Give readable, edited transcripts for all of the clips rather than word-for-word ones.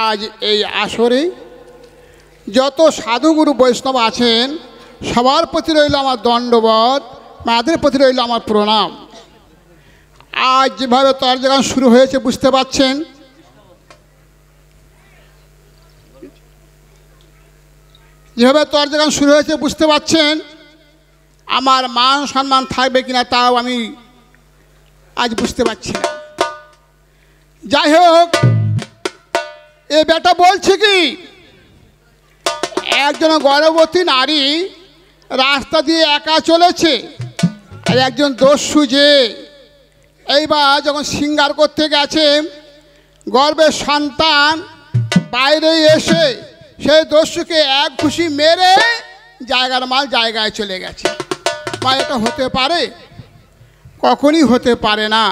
আজ এই আসরে যত সাধুগুরু বৈষ্ণব আছেন সবার প্রতি রইল আমার দণ্ডবত, মাদের প্রতি রইল আমার প্রণাম। আজ যেভাবে তর্জগান শুরু হয়েছে বুঝতে পারছেন, যেভাবে তর্জগান শুরু হয়েছে বুঝতে পারছেন আমার মান সম্মান থাকবে কিনা তাও আমি আজ বুঝতে পারছি না। যাই হোক, এ বেটা বলছে কি, একজন গর্ভবতী নারী রাস্তা দিয়ে একা চলেছে, আর একজন দস্যু যে এইবার যখন শৃঙ্গার করতে গেছে গর্ভের সন্তান বাইরে এসে সেই দস্যুকে এক ঘুষি মেরে জায়গার মাল জায়গায় চলে গেছে। বা এটা হতে পারে? কখনই হতে পারে না।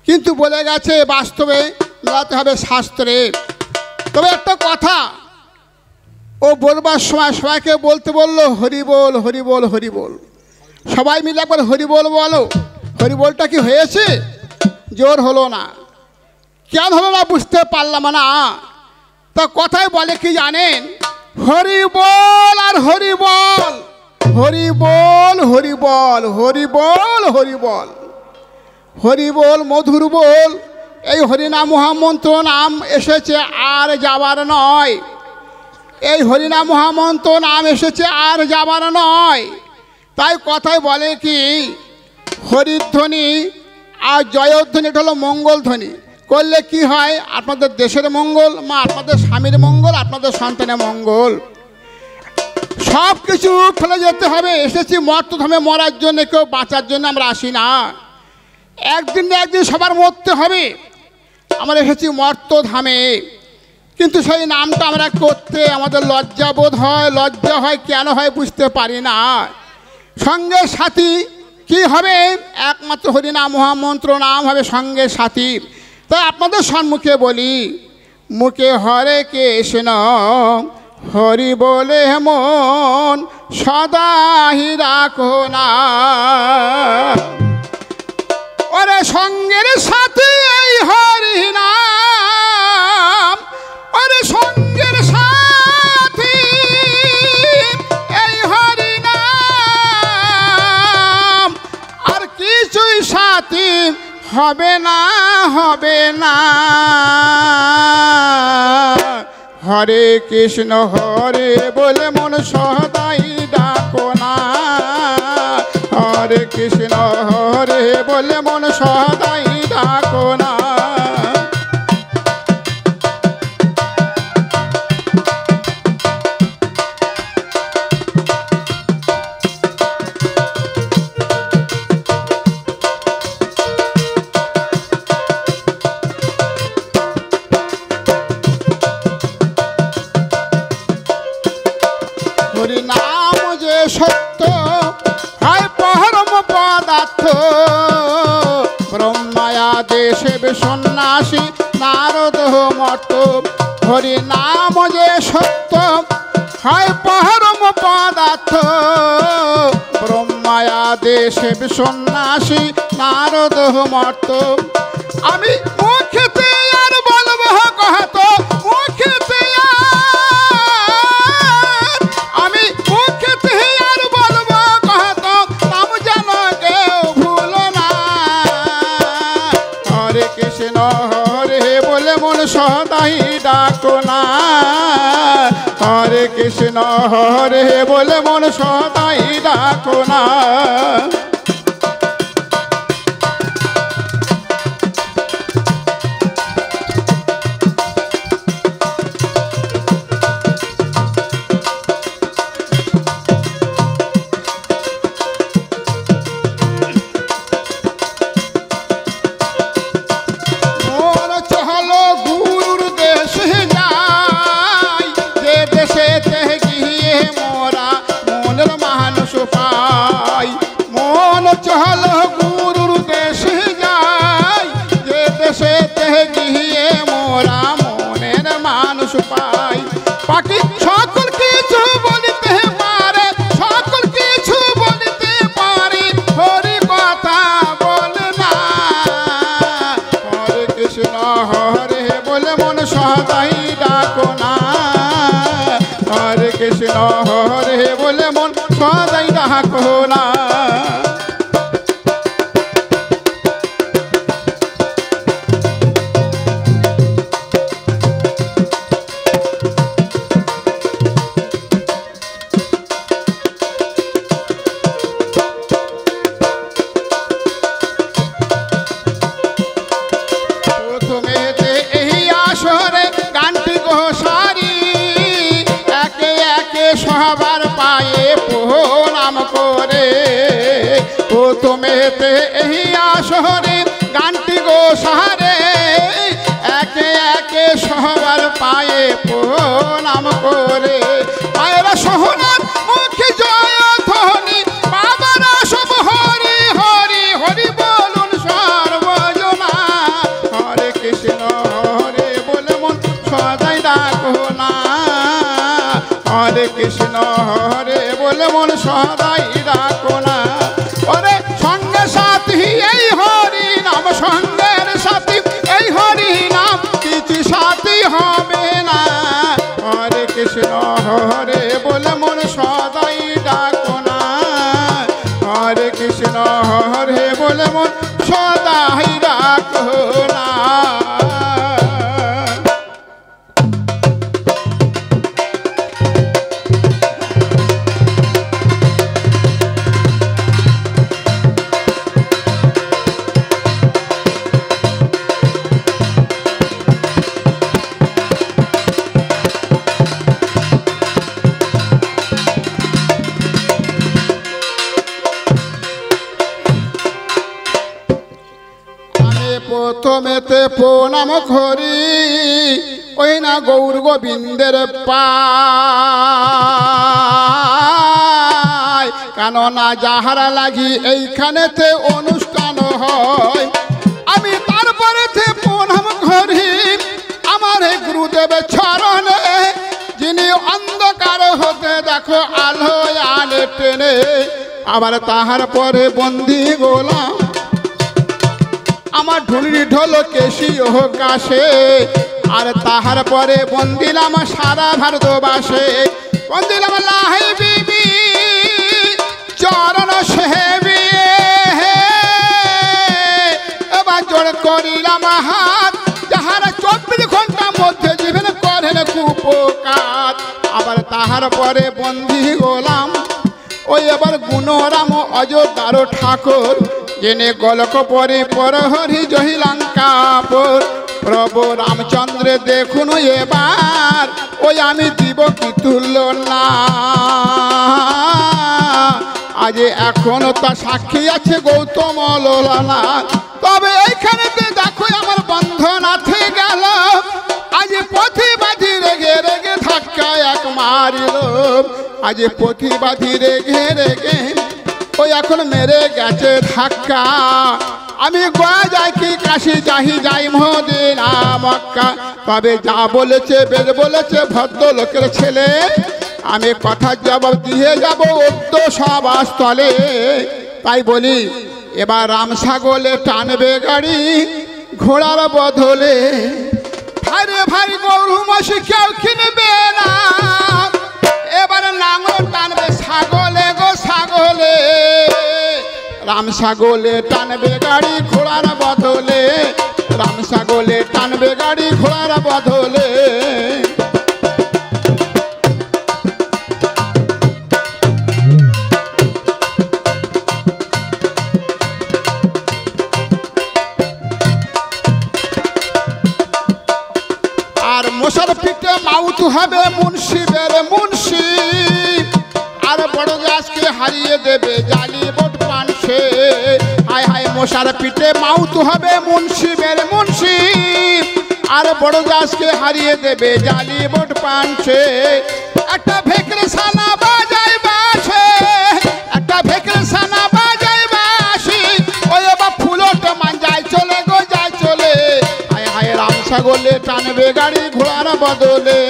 কিন্তু বলে গেছে বাস্তবে মেলাতে হবে শাস্ত্রে। তবে একটা কথা ও বলবার সময় সবাইকে বলতে বললো, হরি বল হরি বল হরি বল। সবাই মিলে একবার হরি বল বলো। হরি বলটা কি হয়েছে? জোর হলো না। কেন হলো না বুঝতে পারলাম না। তা কথায় বলে কি জানেন, হরি বল আর হরি বল, হরি বল হরি বল, হরি বল হরি বল, হরি বল মধুর বল। এই হরিনাম মহামন্ত্র নাম এসেছে আর যাবার নয়। এই হরিনাম মহামন্ত্র নাম এসেছে আর যাবার নয়। তাই কথায় বলে কি, হরিধ্বনি আর জয়ধ্বনি এটা হলো মঙ্গল ধ্বনি। করলে কি হয়, আপনাদের দেশের মঙ্গল, মা আপনাদের স্বামীর মঙ্গল, আপনাদের সন্তানের মঙ্গল। সব কিছু ফেলে যেতে হবে। এসেছি মর্তধামে মরার জন্য, কেউ বাঁচার জন্য আমরা আসি না। একদিন না একদিন সবার মরতে হবে। আমরা এসেছি মর্তধামে, কিন্তু সেই নামটা আমরা করতে আমাদের লজ্জা বোধ হয়। লজ্জা হয় কেন হয় বুঝতে পারি না। সঙ্গে সাথী কি হবে? একমাত্র হরিনাম মহামন্ত্র নাম হবে সঙ্গে সাথী। তাই আপনাদের সম্মুখে বলি, মুখে হরে কৃষ্ণ হরি বলে মন সদাই রাখো না। ওরে সঙ্গের সাথী এই হরিনাম, ওরে সঙ্গের সাথী এই হরিনাম, আর কিছুই সাথী হবে না, হবে না। হরে কৃষ্ণ হরে বলে মন সদাই ডাকো না। হরে কৃষ্ণ হরে বলে মন সদাই ডাকো না। হরিনাম যে সত্য হয় পরম পদার্থ, ব্রহ্মায়া দেশে সন্ন্যাসী নারদ মর্ত। হরিনাম যে সত্য হয় পরম পদার্থ, ব্রহ্মায়া দেশে সন্ন্যাসী নারদ মর্ত। আমি মুখেতে আর বলবো কহত, মুখেতে আমি মুখেতে আর বলবো কহত, নাম যেন কেউ ভুলো না। হরে কৃষ্ণ হরে বলে মন সদাই ডাকো না। হরে কৃষ্ণ হরে বলে মন সদাই ডাকো না। মন কৃষ্ণ হরে বলে মন সদাই ডাকো না। সবার পায়ে প্রণাম করে প্রথমেতে এই আসরে গানটি গো সারে একে একে সবার পায়ে প্রণাম করে পায়রা সোহনার মুখে জয় ধ্বনি বাবারা সব হরি হরি হরি বলুন সর্বজনা হরে কৃষ্ণ হরে বলে মন সদাই ডাকো না। হরে কৃষ্ণ হরে বলে মন সদাই ডাকো না। ওরে সঙ্গে সাথী এই হরি নাম সঙ্গের সাথী এই হরি নাম কিছু সাথী হবে না। হরে কৃষ্ণ হরে বলে মন সদাই ডাকো না। হরে কৃষ্ণ হরে বলে মন সদাই ডাকো না। প্রথমেতে প্রণাম করি ওই না গৌর গোবিন্দের পায় কেননা যাহারা লাগি এইখানেতে অনুষ্ঠান হয় আমি তারপরেতে প্রণাম করি আমার গুরুদেবের চরণে যিনি অন্ধকার হতে দেখো আলো আনে টেনে আবার তাহার পরে বন্দি গোলাম আমার ঢুলি ঢোল কেশি ও কাশে আর তাহার পরে বন্দিলাম সারা ভারতবাসে বন্দিলাম লাহি বিবি চরণ সেবি এবার জোড় করিলাম হাত যাহারা 24 ঘন্টার মধ্যে জীবন করেন কুপকার আবার তাহার পরে বন্দি গোলাম ওই এবার গুণরাম অযোধ্যার ঠাকুর জেনে গলক পরে পরহরি জহিলঙ্কাপুর প্রভু রামচন্দ্র দেখুন এবার ওই আমি দিব কি তুল্য না আজ এখনো তা সাক্ষী আছে গৌতম লোলানা তবে এইখানে দেখো আমার বন্ধন আছে গেল আজ প্রতিবাদী রেগে রেগে ধাক্কা এক মারিল আজ প্রতিবাদী রেগে রেগে ওই এখন মেরে গেছে ধাক্কা আমি গোয়া যাই কি কাশি যাহি যাই মদিনা মক্কা তবে যা বলেছে বেদ বলেছে ভদ্রলোকের ছেলে আমি কথা জবাব দিয়ে যাব উদ্য সভাস্থলে তাই বলি এবার রামসাগলে টানবে গাড়ি ঘোড়ার বদলে ভাই ভাই গরু মাসি কেউ কিনবে না এবার নাঙল টানবে ছাগলে গো ছাগলে রামসাগলে টানবে গাড়ি ঘোড়ার বদলে রামসাগলে টানবে গাড়ি ঘোড়ার বদলে আর মশার পিঠে মাউত হবে মুন্সিবের মুন্সি আর বড় গাছকে হারিয়ে দেবে জালি বোট পানছে হায় হায় মশার পিঠে মাউত হবে মুন্সিবের মুন্সি আর বড় গাছকে হারিয়ে দেবে জালি বোট পানছে একটা ভেকরে সানা বাজাই বাসে একটা ভেকরে সানা বাজাই বাসি ওই বা ফুলট মাঞ্জায় চলে গো যায় চলে হায় হায় রামসাগলে টানবে গাড়ি ঘোড়ার বদলে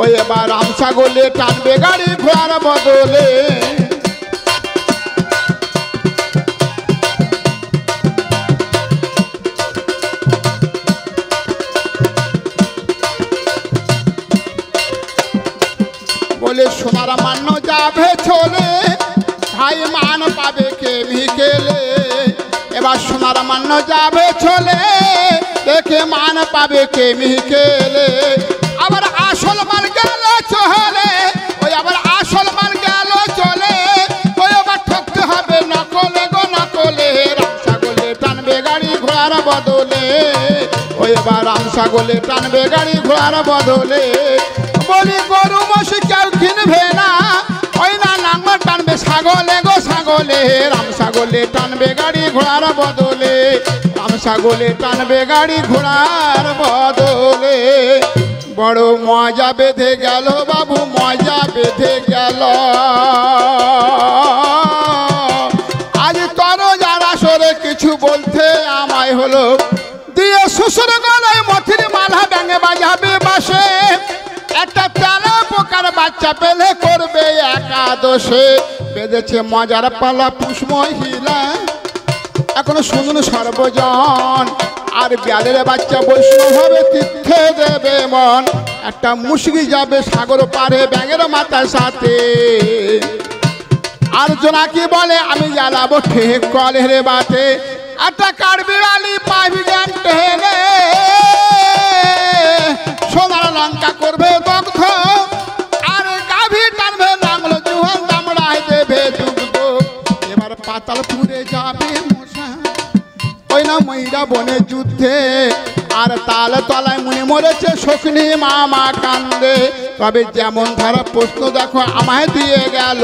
ওই এবার রামসাগলে টানবে গাড়ি ঘোড়ার বদলে বলে সোনার মান্য যাবে চলে, ভাই মান পাবে কে মিকেলে। এবার সোনার মান্য যাবে চলে, দেখে মান পাবে কে মিকেলে। আবার আসল মাল গেল চলে, ওই আবার আসল মাল গেল চলে, ওই আবার ঠকতে হবে নকলে গো নকলে। রাম ছাগলে টানবে গাড়ি ঘোড়ার বদলে, ওই এবার রাম ছাগলে টানবে গাড়ি ঘোড়ার বদলে। বলি গরু মশি কেউ কিনবে না, ওই না নাঙ্গল টানবে ছাগলে গো ছাগলে। রাম ছাগলে টানবে গাড়ি ঘোড়ার বদলে, রাম ছাগলে টানবে গাড়ি ঘোড়ার বদলে। বড় মজা বেঁধে গেল বাবু, মজা বেঁধে গেল। আজ তোর যারা সরে কিছু বলতে আমায় হলো, দিয়ে শ্বশুর গলায় মথির মালা ব্যাঙে বাজাবে বাসে। একটা তেলা পোকার বাচ্চা পেলে করবে একাদশে। বেঁধেছে মজার পালা পুষ মহিলা, এখনো শুনুন সর্বজন। আর বিয়ালের বাচ্চা বৈষ্ণব হবে তীর্থে দেবে মন। একটা মুশকি যাবে সাগর পারে ব্যাঙের মাথার সাথে। আর জোনাকি বলে আমি জ্বালাবো ঠিক কলের বাটে। একটা কাঠবিড়ালি পাবি জ্ঞান টেনে, সোনার লঙ্কা করবে দগ্ধ। আর গাভী টানবে নাঙল জুহান দামড়ায় দেবে দুগ্ধ। এবার পাতাল পুড়ে যাবে মশা, ওই না ময়রা বনে যুদ্ধে। আর তাল তলায় মুনি মরেছে শকুনি মামা কান্দে। তবে যেমন ধারা প্রশ্ন দেখো আমায় দিয়ে গেল,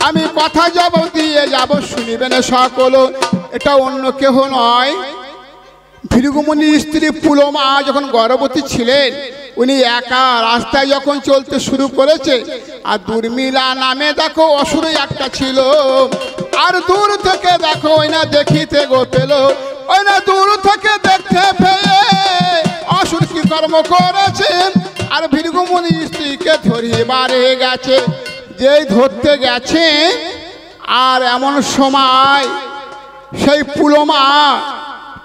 আমি কথা জবাব দিয়ে যাব শুনিবেন সকল। এটা অন্য কেহ নয়, ভৃগুমুনির স্ত্রী পুলমা যখন গর্ভবতী ছিলেন, উনি একা রাস্তায় যখন চলতে শুরু করেছে। আর দুর্মিলা নামে দেখো অসুর একটা ছিল। আর দূর থেকে দেখো ওই না দেখিতে গো পেল, ওই না দূর থেকে দেখতে পেয়ে অসুর কি কর্ম করেছে। আর ভৃগুমুনির স্ত্রীকে ধরিবারে গেছে। যেই ধরতে গেছে, আর এমন সময় সেই পুলমা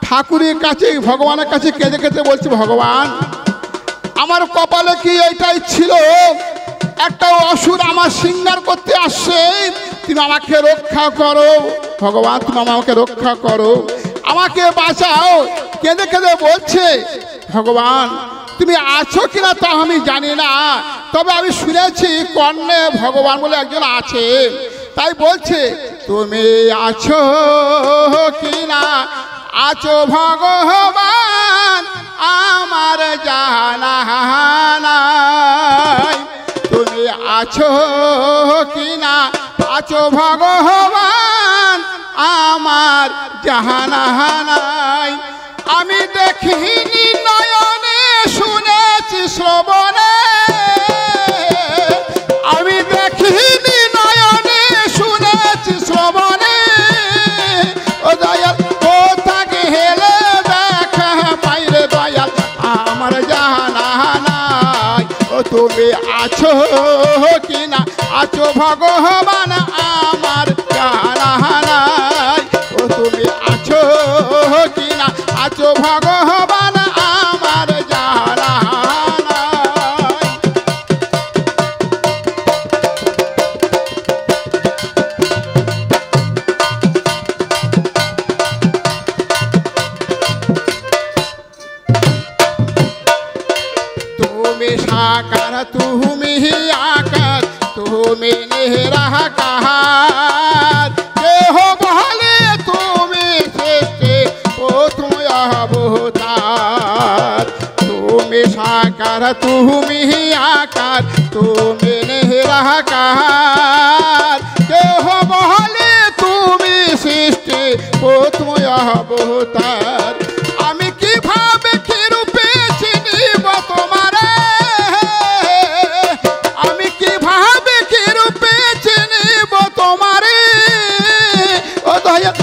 ঠাকুরের কাছে ভগবানের কাছে কেঁদে কেঁদে বলছে, ভগবান আমার কপালে কি এইটাই ছিল, একটা অসুর আমার সিঙ্গার করতে আসছে, তুমি আমাকে রক্ষা করো ভগবান, তুমি আমাকে রক্ষা করো, আমাকে বাঁচাও। কেঁদে কেঁদে বলছে, ভগবান তুমি আছো কিনা তা আমি জানি না, তবে আমি শুনেছি কর্ণে ভগবান বলে একজন আছে। তাই বলছে তুমি আছো কিনা, আছো ভগবান আমার জানা নাই। তুমি আছো কিনা, আছো ভগবান আমার জানা নাই। আমি দেখিনি নয়নে, শুনেছি শ্রবণে, আমি দেখিনি নয়নে, শুনেছি শ্রবণে। ও দয়াল কোথাকে হেলে দেখা পাইরে দয়াল আমার জানা নাই। ও তুমি আছো কিনা, আছো ভগবান আমার জানা নাই। ও তুমি আছো কিনা, আছো ভগবান আমার জানা নাই। তুমি সাকার তুমি আকার, তুমি নিরাকার, দেহ বলে তুমি সৃষ্টি প্রথম অবতার। তুমি সাকার তুমি আকার, তুমি নিরাকার, দেহ বলে তুমি সৃষ্টি প্রথম অবতার। আমি কিভাবে কি রূপে চিনিব তোমারে, আমি কিভাবে কি রূপে চিনিব তোমারে। ও দয়াল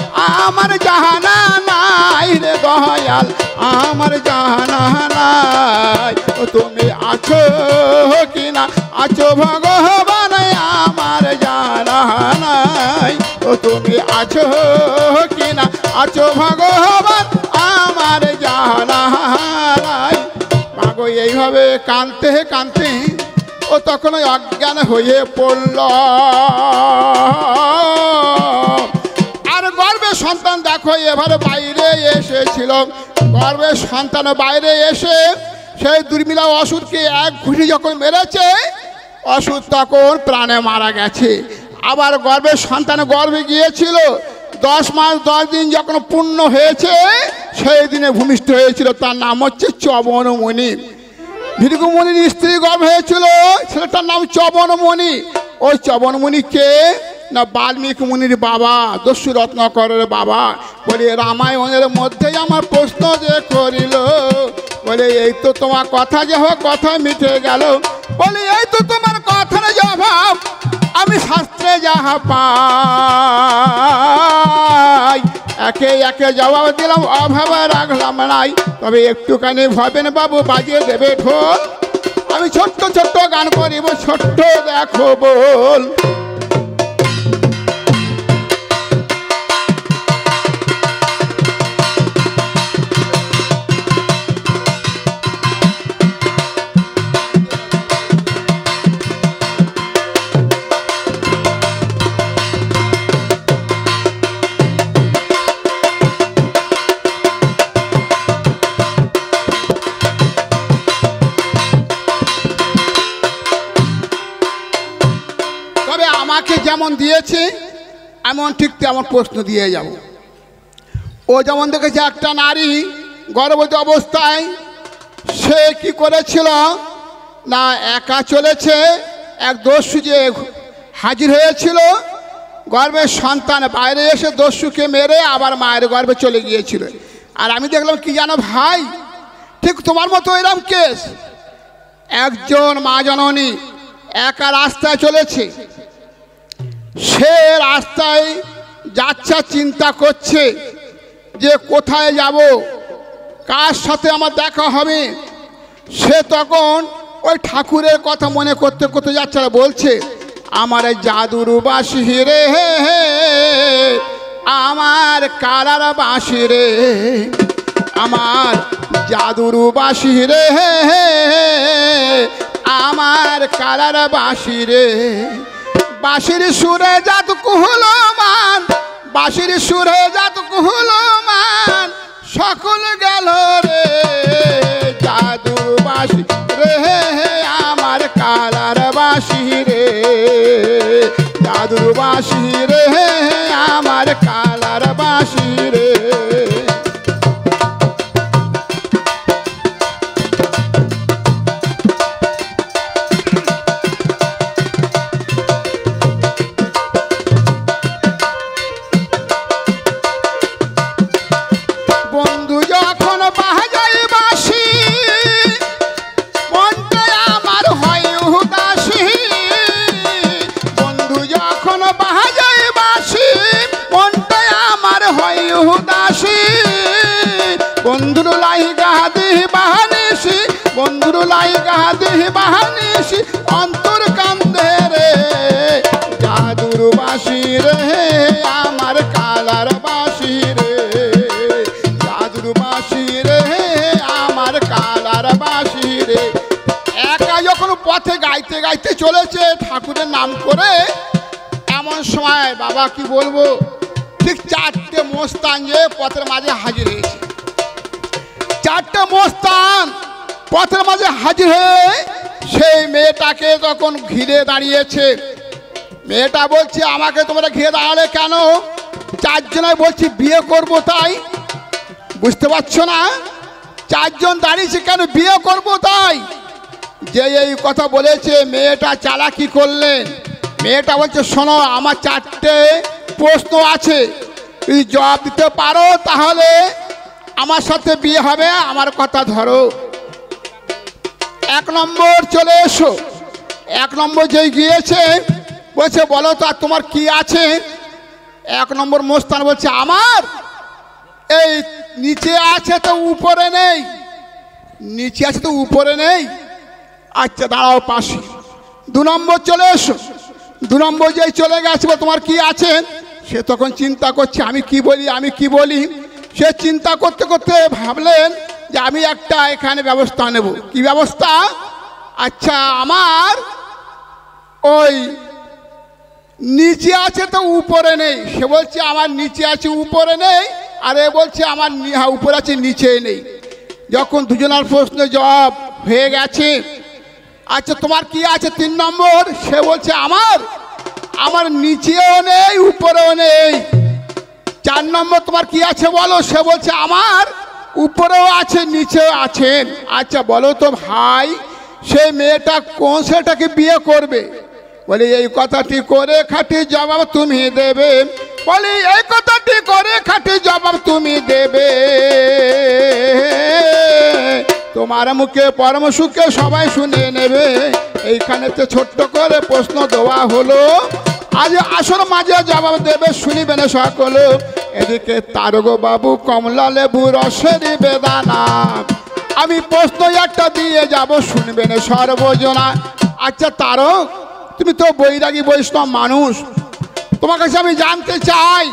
আমার জানা নাই রে দয়াল আমার জানা নাই। ও তুমি আছো কিনা, আছো ভগবান আমার জানা নাই। ও তুমি আছো কিনা, আছো ভগবান আমার জানা নাই। মাগো এইভাবে কাঁদতে কাঁদতে ও তখন ওই অজ্ঞান হয়ে পড়ল। আর গর্ভের সন্তান দেখো এবারে বাইরে এসেছিল। গর্ভের সন্তান বাইরে এসে সেই দুর্মিলা অসুরকে এক ঘুষি যখন মেরেছে, অসুর তখন প্রাণে মারা গেছে। আবার গর্ভের সন্তান গর্ভে গিয়েছিল, 10 মাস 10 দিন যখন পূর্ণ হয়েছে সেই দিনে ভূমিষ্ঠ হয়েছিল। তার নাম হচ্ছে চবনমণি। ভৃগুমুনির স্ত্রী গর্ভ হয়েছিল, ছেলেটার নাম চবনমণি। ওই চবনমণিকে না বাল্মীকি মুনির বাবা, দস্যু রত্নাকরের বাবা। বলি রামায়ণের মধ্যেই আমার প্রশ্ন যে করিল, বলে এই তো তোমার কথা যে হোক কথা মিটে গেল। বলি এই তো তোমার কথার জবাব আমি শাস্ত্রে যাহা পাই একে একে জবাব দিলাম, অভাবে রাখলাম নাই। তবে একটুখানি ভাবেন বাবু বাজিয়ে দেবে ঢোল, আমি ছোট্ট ছোট্ট গান করিব, ছোট্ট দেখো বল। যেমন দিয়েছে এমন ঠিক তেমন প্রশ্ন দিয়ে যাব। ও যেমন দেখেছে একটা নারী গর্ভবতী অবস্থায় সে কি করেছিল না, একা চলেছে, এক দস্যু যে হাজির হয়েছিল, গর্ভের সন্তান বাইরে এসে দস্যুকে মেরে আবার মায়ের গর্ভে চলে গিয়েছিল। আর আমি দেখলাম কি জানো ভাই, ঠিক তোমার মতো এরকম কেস। একজন মা জননী একা রাস্তায় চলেছে, সে রাস্তায় যাচ্ছে, চিন্তা করছে যে কোথায় যাব, কার সাথে আমার দেখা হবে। সে তখন ওই ঠাকুরের কথা মনে করতে করতে যাচ্ছে, বলছে আমার জাদুর বাঁশি রে, আমার কারার বাঁশি রে, আমার জাদুর বাঁশি রে, আমার কারার বাঁশি রে। বাঁশির সুরে জাদু কুহলো মান, বাঁশির সুরে জাদু কুহলো মান, সকল গেল রে জাদুর বাঁশি রে, আমার কালার বাঁশি রে, জাদুর বাঁশি রে, আমার কালার বাঁশি রে। বন্ধুর লাই গাদি বাহানিসি, বন্ধুর লাই গাদি বাহানিসি, অন্তর কান্দে রে জাদুর বাঁশি রে, আমার কালার বাঁশি রে, জাদুর বাঁশি রে, আমার কালার বাঁশি রে। একা যখন পথে গাইতে গাইতে চলেছে ঠাকুরের নাম করে, এমন সময় বাবা কি বলবো, ঠিক 4টে মস্তান যে পথের মাঝে হাজির হয়েছে। 4টে মস্তান পথের মাঝে হাজির হয়ে সেই মেয়েটাকে তখন ঘিরে দাঁড়িয়েছে। মেয়েটা বলছে আমাকে তোমরা ঘিরে দাঁড়ালে কেন? 4 জনাই বলছি বিয়ে করব তাই। বুঝতে পারছো না 4 জন দাঁড়িয়েছে কেন? বিয়ে করব তাই। যে এই কথা বলেছে মেয়েটা চালাকি করলেন। মেয়েটা বলছে শোনো, আমার 4টে প্রশ্ন আছে, যদি জবাব দিতে পারো তাহলে আমার সাথে বিয়ে হবে, আমার কথা ধরো। 1 নম্বর চলে এসো। 1 নম্বর যেই গিয়েছে বলছে বলো তো তোমার কি আছে? 1 নম্বর মস্তান বলছে আমার এই নিচে আছে তো উপরে নেই, নিচে আছে তো উপরে নেই। আচ্ছা দাঁড়াও পাশে। 2 নম্বর চলে এসো। 2 নম্বর যেই চলে গেছে তোমার কি আছে? সে তখন চিন্তা করছে আমি কি বলি, আমি কি বলি। সে চিন্তা করতে করতে ভাবলেন যে আমি একটা এখানে ব্যবস্থা নেব। কি ব্যবস্থা? আচ্ছা আমার ওই নিচে আছে তো উপরে নেই। সে বলছে আমার নিচে আছে উপরে নেই, আর এ বলছে আমার উপরে আছে নিচে নেই। যখন দুজনের প্রশ্ন জবাব হয়ে গেছে, আচ্ছা তোমার কি আছে 3 নম্বর? সে বলছে আমার নিচেও নেই উপরেও নেই। 4 নম্বর তোমার কি আছে বলো? সে বলছে আমার উপরেও আছে নিচেও আছেন। আচ্ছা বলো তো ভাই, সেই মেয়েটা কোন ছেলেটাকে বিয়ে করবে? বলি এই কথাটি করে খাঁটি জবাব তুমি দেবে। বলি এই কথাটি করে খাঁটি জবাব তুমি দেবে। তোমার মুখে পরম সুখে সবাই শুনে নেবে। এইখানেতে ছোট্ট করে প্রশ্ন দেওয়া হলো, আজ আসর মাঝে জবাব দেবে শুনিবেন সকল। এদিকে তারক বাবু কমলা লেবু রসের বেদানা, আমি প্রশ্ন একটা দিয়ে যাব শুনবেন সর্বজনা। আচ্ছা তারক, তুমি তো বৈরাগী বৈষ্ণব মানুষ, তোমার কাছে আমি জানতে চাই,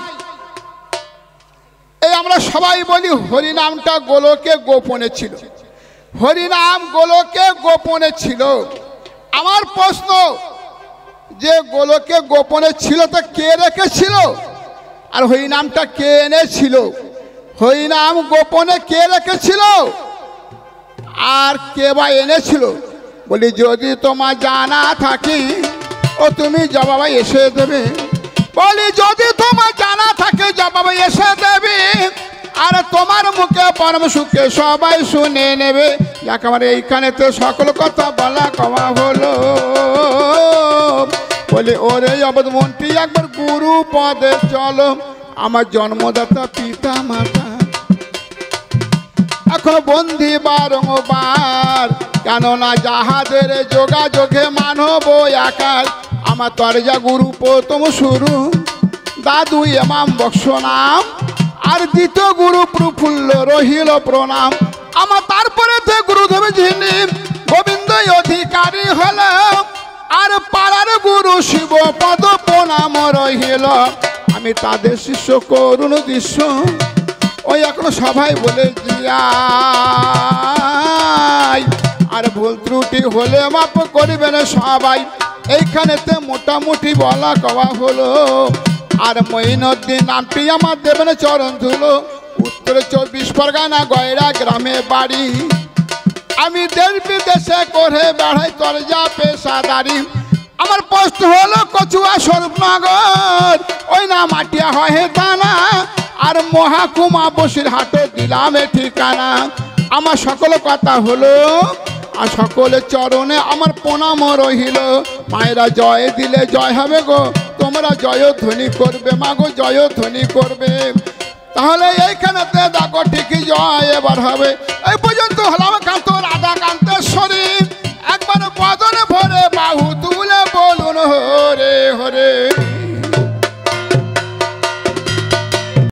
এই আমরা সবাই বলি হরিনামটা গোলকে গোপনে ছিল, হরিনাম গোলকে গোপনে ছিল। আমার প্রশ্ন, যে গোলকে গোপনে ছিল তা কে রেখেছিল? আর হরিনামটা কে এনেছিল? হরিনাম গোপনে কে রেখেছিল আর কে বা এনেছিল? বলি যদি তোমার জানা থাকে ও তুমি জবাব এসে দেবে। বলি যদি তোমার জানা থাকে জবাব এসে দেবে, আর তোমার মুখে পরম সুখে সবাই শুনে নেবে। যাক আমার এইখানেতে সকল কথা বলা কমা হলো। বলি ওরে অবধ মন্ত্রী একবার গুরু পদে চলো, আমার জন্মদাতা পিতা মাতা এখন বন্দি বারংবার, কেননা যাহাদের যোগাযোগে মানব আকার। আমার তরজা গুরু প্রথম শুরু দাদু এমাম বক্স নাম, আর দ্বিতীয় গুরু প্রফুল্ল রহিল প্রণাম। আমার তারপরে গুরুদেব যিনি গোবিন্দ অধিকারী হল, আর পাড়ার গুরু শিব পদ প্রণাম রহিল। আমি তাদের শিষ্য করুণ দৃশ্য ওই এখনো সবাই বলে যাই, আর ভুল ত্রুটি হলে মাপ করিবেন সবাই। এইখানেতে মোটামুটি বলা কওয়া হলো। আর মঈনুদ্দিন নামটি আমার দেবেন চরণ ধুলো, উত্তরে 24 পরগনা গয়রা গ্রামে বাড়ি। আমি দেশ বিদেশে করে বেড়াই তরজা পেশাদারি। আমার পোস্ট হলো কচুয়া স্বরূপনগর, ওই না মাটিয়া হয় দানা, আর মহাকুমা বসিরহাটে দিলাম ঠিকানা। আমার সকল কথা হলো, আর সকলের চরণে আমার প্রণাম রহিল। মায়েরা জয় দিলে জয় হবে গো, তোমরা জয় ধ্বনি করবে মাগো, জয় ধ্বনি করবে। তাহলে এইখানেতে দেখো ঠিকই জয় এবার হবে। এই পর্যন্ত হলাম।